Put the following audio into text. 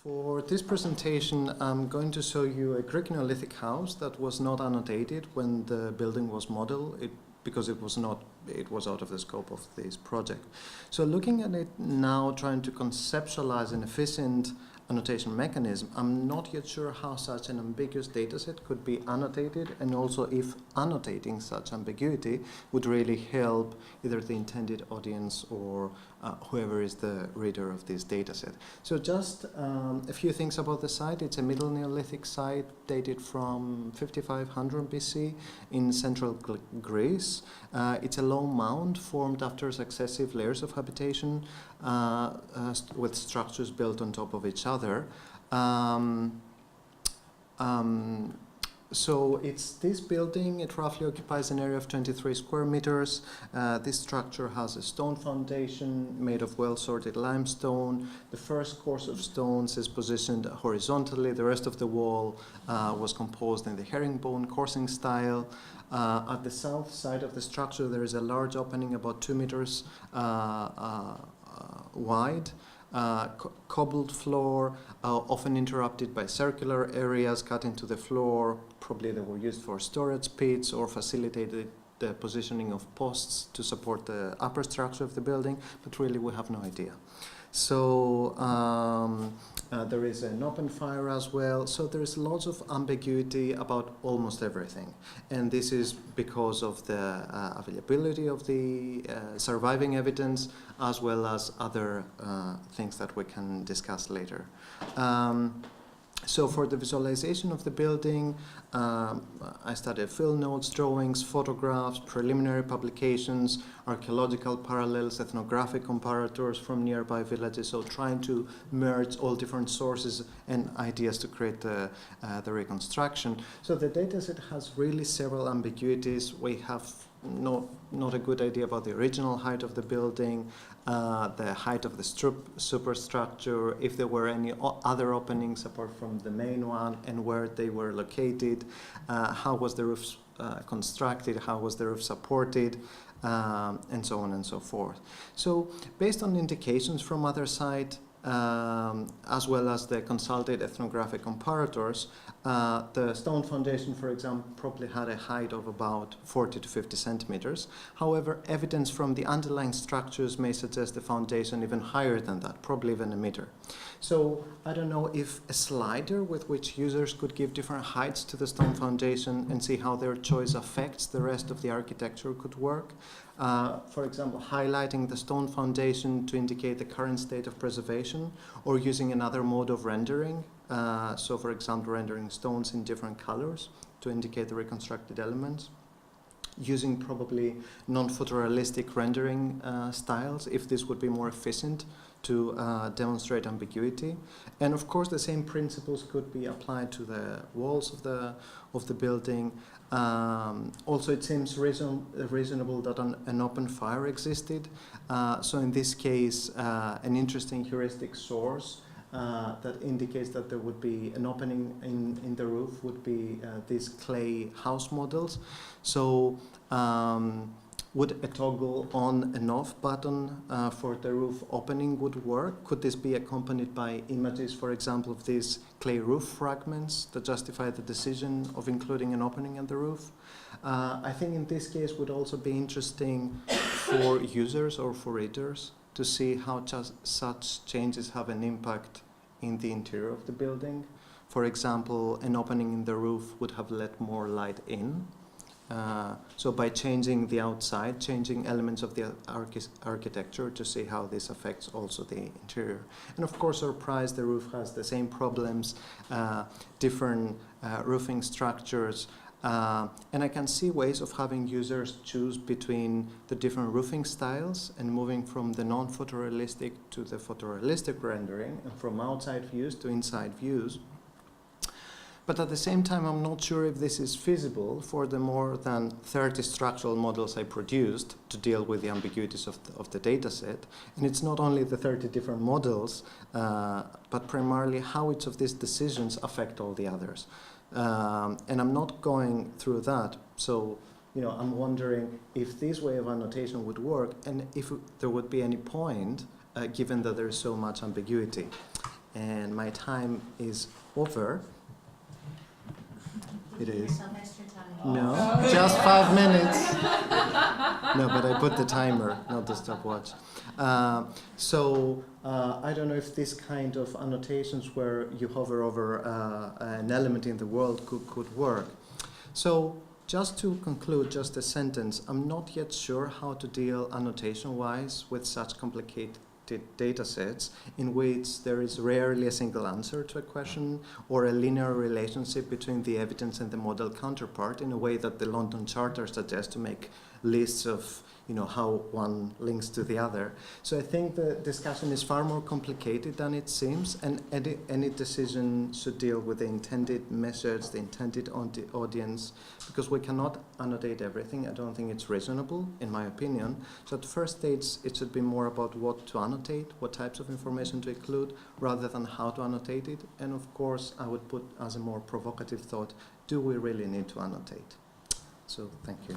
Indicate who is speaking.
Speaker 1: For this presentation, I'm going to show you a Greek Neolithic house that was not annotated when the building was modeled, because it was out of the scope of this project. So looking at it now, trying to conceptualize an efficient annotation mechanism, I'm not yet sure how such an ambiguous dataset could be annotated, and also if annotating such ambiguity would really help either the intended audience or whoever is the reader of this dataset. So just a few things about the site. It's a Middle Neolithic site dated from 5500 BC in central Greece. It's a low mound formed after successive layers of habitation with structures built on top of each other. So it's this building. It roughly occupies an area of 23 square meters. This structure has a stone foundation made of well-sorted limestone. The first course of stones is positioned horizontally. The rest of the wall was composed in the herringbone coursing style. At the south side of the structure, there is a large opening about 2 meters wide. Cobbled floor, often interrupted by circular areas cut into the floor. Probably they were used for storage pits or facilitated the positioning of posts to support the upper structure of the building, but really we have no idea. So there is an open fire as well. So there is lots of ambiguity about almost everything. And this is because of the availability of the surviving evidence, as well as other things that we can discuss later. So for the visualization of the building, I studied field notes, drawings, photographs, preliminary publications, archaeological parallels, ethnographic comparators from nearby villages, so trying to merge all different sources and ideas to create the reconstruction. So the dataset has really several ambiguities. We have not a good idea about the original height of the building, the height of the superstructure, if there were any other openings apart from the main one, and where they were located, how was the roof constructed, how was the roof supported, and so on and so forth. So based on indications from other sites, as well as the consulted ethnographic comparators, the stone foundation, for example, probably had a height of about 40 to 50 centimeters. However, evidence from the underlying structures may suggest the foundation even higher than that, probably even a meter. So I don't know if a slider with which users could give different heights to the stone foundation and see how their choice affects the rest of the architecture could work. For example, highlighting the stone foundation to indicate the current state of preservation, or using another mode of rendering. So for example, rendering stones in different colors to indicate the reconstructed elements. Using probably non-photorealistic rendering styles, if this would be more efficient to demonstrate ambiguity. And of course, the same principles could be applied to the walls of the building. Also, it seems reasonable that an open fire existed. So in this case, an interesting heuristic source that indicates that there would be an opening in the roof would be these clay house models. So would a toggle on and off button for the roof opening would work? Could this be accompanied by images, for example, of these clay roof fragments that justify the decision of including an opening in the roof? I think in this case would also be interesting for users or for readers to see how such changes have an impact in the interior of the building. For example, an opening in the roof would have let more light in. So by changing the outside, changing elements of the architecture to see how this affects also the interior. And of course, surprise, the roof has the same problems, different roofing structures, and I can see ways of having users choose between the different roofing styles and moving from the non-photorealistic to the photorealistic rendering, and from outside views to inside views. But at the same time, I'm not sure if this is feasible for the more than 30 structural models I produced to deal with the ambiguities of the dataset. And it's not only the 30 different models, but primarily how each of these decisions affect all the others. And I'm not going through that. So, I'm wondering if this way of annotation would work, and if there would be any point, given that there is so much ambiguity. and my time is over. It is.
Speaker 2: Some extra time.
Speaker 1: No, just 5 minutes. No, but I put the timer, not the stopwatch. I don't know if this kind of annotations where you hover over an element in the world could work. So just to conclude, just a sentence, I'm not yet sure how to deal annotation-wise with such complicated data sets in which there is rarely a single answer to a question or a linear relationship between the evidence and the model counterpart in a way that the London Charter suggests to make lists of how one links to the other. So I think the discussion is far more complicated than it seems, and any decision should deal with the intended message, the intended audience, because we cannot annotate everything. I don't think it's reasonable, in my opinion. So at first stage, it should be more about what to annotate, what types of information to include, rather than how to annotate it. And of course, I would put as a more provocative thought, do we really need to annotate? So thank you.